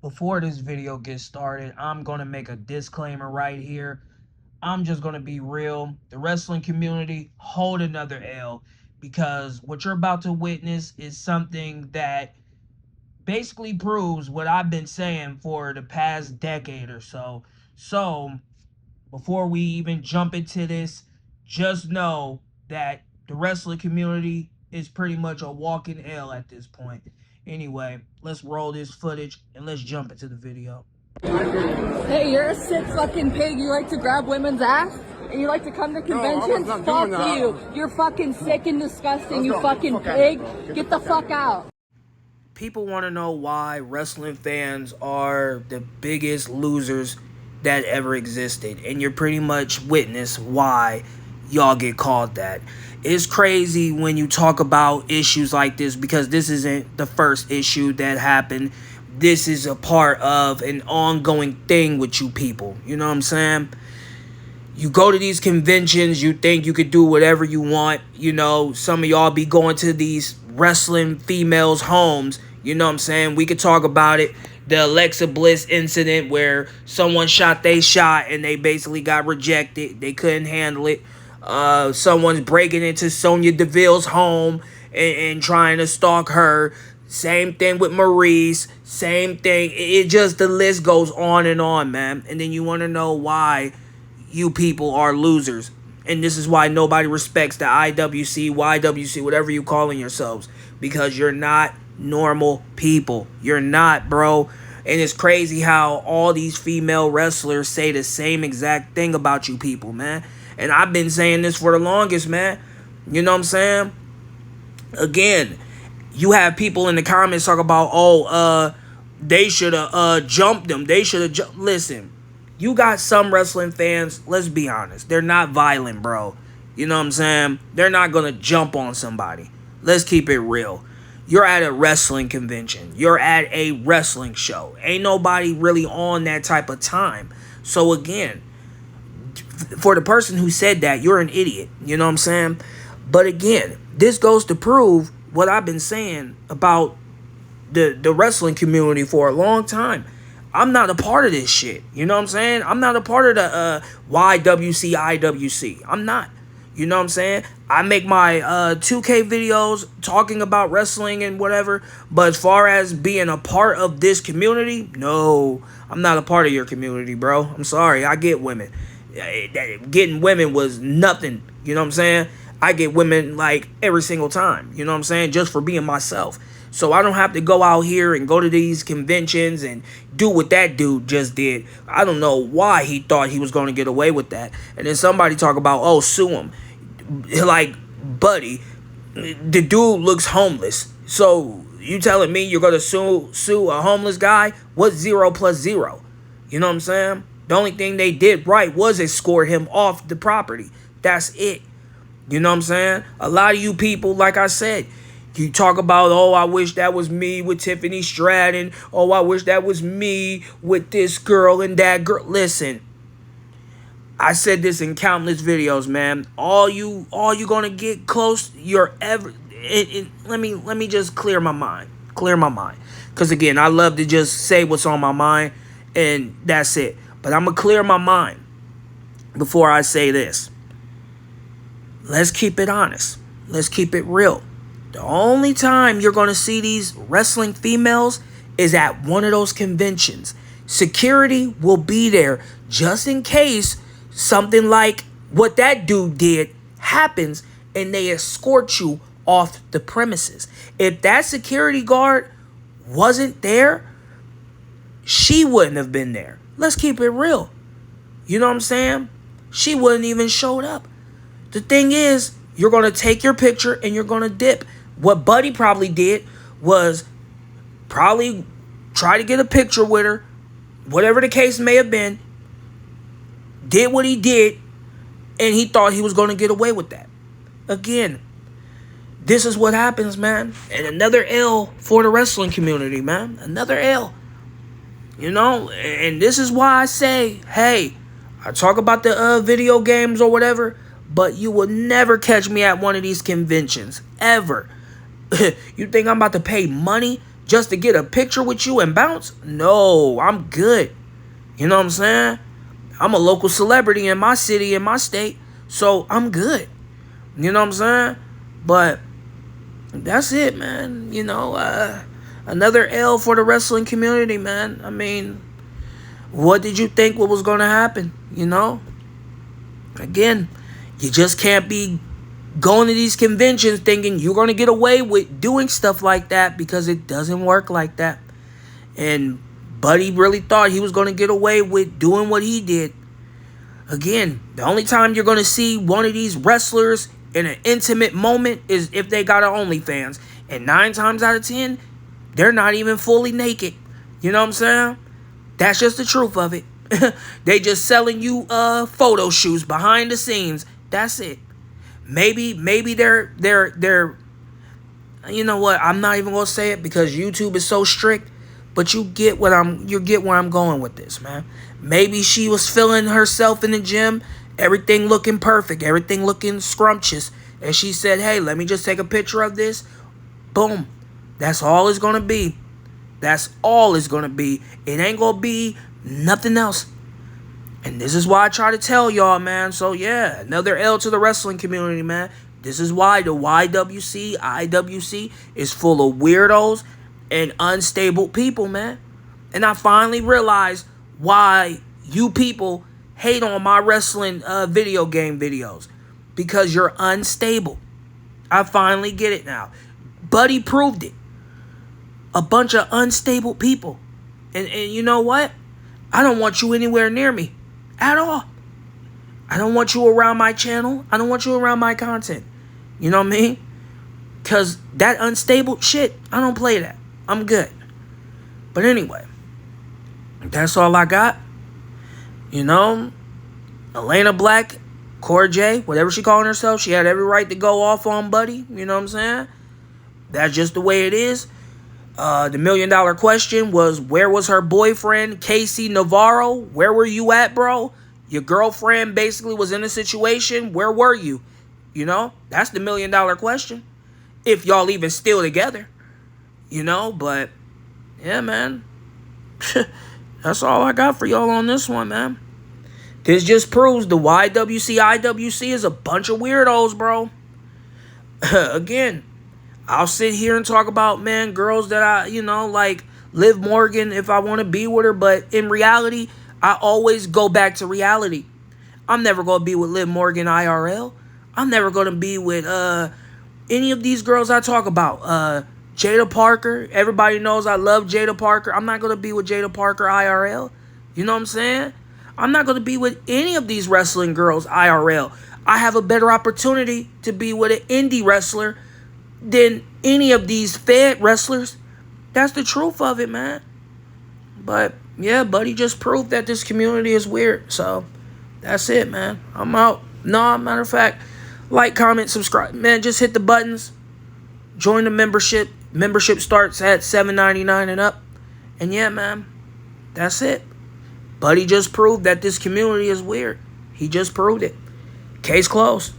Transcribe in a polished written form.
Before this video gets started, I'm going to make a disclaimer right here. I'm just going to be real. The wrestling community, hold another L, because what you're about to witness is something that basically proves what I've been saying for the past decade or so. So, before we even jump into this, just know that the wrestling community is pretty much a walking L at this point. Anyway, let's roll this footage and let's jump into the video. Hey, you're a sick fucking pig. You like to grab women's ass? And you like to come to conventions? not Fuck doing that. you. You're fucking sick and disgusting, you fucking pig. Get the fuck out. People want to know why wrestling fans are the biggest losers that ever existed. And you're pretty much witness why y'all get called that. It's crazy when you talk about issues like this, because this isn't the first issue that happened. This is a part of an ongoing thing with you people. You know what I'm saying? You go to these conventions, you think you could do whatever you want. You know, some of y'all be going to these wrestling females' homes. You know what I'm saying? We could talk about it. The Alexa Bliss incident where someone shot they shot and they basically got rejected. They couldn't handle it. Someone's breaking into Sonya Deville's home and trying to stalk her. Same thing with Maurice. Same thing. It just, the list goes on and on, man. And then you want to know why you people are losers. And this is why nobody respects the IWC, YWC, whatever you calling yourselves. Because you're not normal people. You're not, bro. And it's crazy how all these female wrestlers say the same exact thing about you people, man. And I've been saying this for the longest, man. You know what I'm saying? Again, you have people in the comments talk about, they should have jumped them. They should have jumped. Listen, you got some wrestling fans, let's be honest, they're not violent, bro. You know what I'm saying? They're not going to jump on somebody. Let's keep it real. You're at a wrestling convention. You're at a wrestling show. Ain't nobody really on that type of time. So again, for the person who said that, you're an idiot. You know what I'm saying? But again, this goes to prove what I've been saying about the wrestling community for a long time. I'm not a part of this shit. You know what I'm saying? I'm not a part of the YWC, IWC. I'm not. You know what I'm saying? I make my 2K videos talking about wrestling and whatever. But as far as being a part of this community, no. I'm not a part of your community, bro. I'm sorry. I get women. Getting women was nothing. You know what I'm saying? I get women like every single time. You know what I'm saying? Just for being myself. So I don't have to go out here and go to these conventions and do what that dude just did. I don't know why he thought he was going to get away with that. And then somebody talk about, oh, sue him. Like, buddy, the dude looks homeless. So you telling me you're going to sue a homeless guy? What's 0 plus 0? You know what I'm saying? The only thing they did right was escort him off the property. That's it. You know what I'm saying? A lot of you people, like I said, you talk about, oh, I wish that was me with Tiffany Stratton. Oh, I wish that was me with this girl and that girl. Listen, I said this in countless videos, man. All you gonna get close, let me just clear my mind. Because again, I love to just say what's on my mind, and that's it. But I'm gonna clear my mind before I say this. Let's keep it honest. Let's keep it real. The only time you're going to see these wrestling females is at one of those conventions. Security will be there just in case something like what that dude did happens and they escort you off the premises. If that security guard wasn't there, she wouldn't have been there. Let's keep it real. You know what I'm saying? She wouldn't even showed up. The thing is, you're going to take your picture and you're going to dip. What Buddy probably did was probably try to get a picture with her, whatever the case may have been, did what he did, and he thought he was going to get away with that. Again, this is what happens, man. And another L for the wrestling community, man. Another L. You know, and this is why I say, hey, I talk about the video games or whatever, but you will never catch me at one of these conventions, ever. You think I'm about to pay money just to get a picture with you and bounce? No, I'm good. You know what I'm saying? I'm a local celebrity in my city, in my state, so I'm good. You know what I'm saying? But that's it, man. You know, another L for the wrestling community, man. I mean, what did you think what was going to happen? You know? Again, you just can't be going to these conventions thinking you're going to get away with doing stuff like that, because it doesn't work like that. And Buddy really thought he was going to get away with doing what he did. Again, the only time you're going to see one of these wrestlers in an intimate moment is if they got an OnlyFans. And 9 times out of 10, they're not even fully naked. You know what I'm saying? That's just the truth of it. They just selling you photo shoots behind the scenes. That's it. Maybe they're you know what? I'm not even gonna say it because YouTube is so strict. But you get where I'm going with this, man. Maybe she was feeling herself in the gym, everything looking perfect, everything looking scrumptious, and she said, "Hey, let me just take a picture of this." Boom. That's all it's gonna be. That's all it's gonna be. It ain't gonna be nothing else. And this is why I try to tell y'all, man. So yeah, another L to the wrestling community, man. This is why the YWC, IWC is full of weirdos and unstable people, man. And I finally realized why you people hate on my wrestling video game videos. Because you're unstable. I finally get it now. Buddy proved it. A bunch of unstable people. And you know what? I don't want you anywhere near me. At all. I don't want you around my channel. I don't want you around my content. You know what I mean? Because that unstable shit, I don't play that. I'm good. But anyway, that's all I got. You know, Elayna Black, Cora J, whatever she calling herself, she had every right to go off on Buddy. You know what I'm saying? That's just the way it is. The $1 million question was, where was her boyfriend, Casey Navarro? Where were you at, bro? Your girlfriend basically was in a situation. Where were you? You know, that's the $1 million question. If y'all even still together. You know, but yeah, man. That's all I got for y'all on this one, man. This just proves the YWC, IWC is a bunch of weirdos, bro. Again, I'll sit here and talk about, man, girls that I, you know, like Liv Morgan if I want to be with her. But in reality, I always go back to reality. I'm never going to be with Liv Morgan IRL. I'm never going to be with any of these girls I talk about. Jada Parker. Everybody knows I love Jada Parker. I'm not going to be with Jada Parker IRL. You know what I'm saying? I'm not going to be with any of these wrestling girls IRL. I have a better opportunity to be with an indie wrestler than any of these fed wrestlers. That's the truth of it, man. But yeah, Buddy just proved that this community is weird. So that's it, man. I'm out. No, matter of fact, like, comment, subscribe. Man, just hit the buttons. Join the membership. Membership starts at $7.99 and up. And yeah, man, that's it. Buddy just proved that this community is weird. He just proved it. Case closed.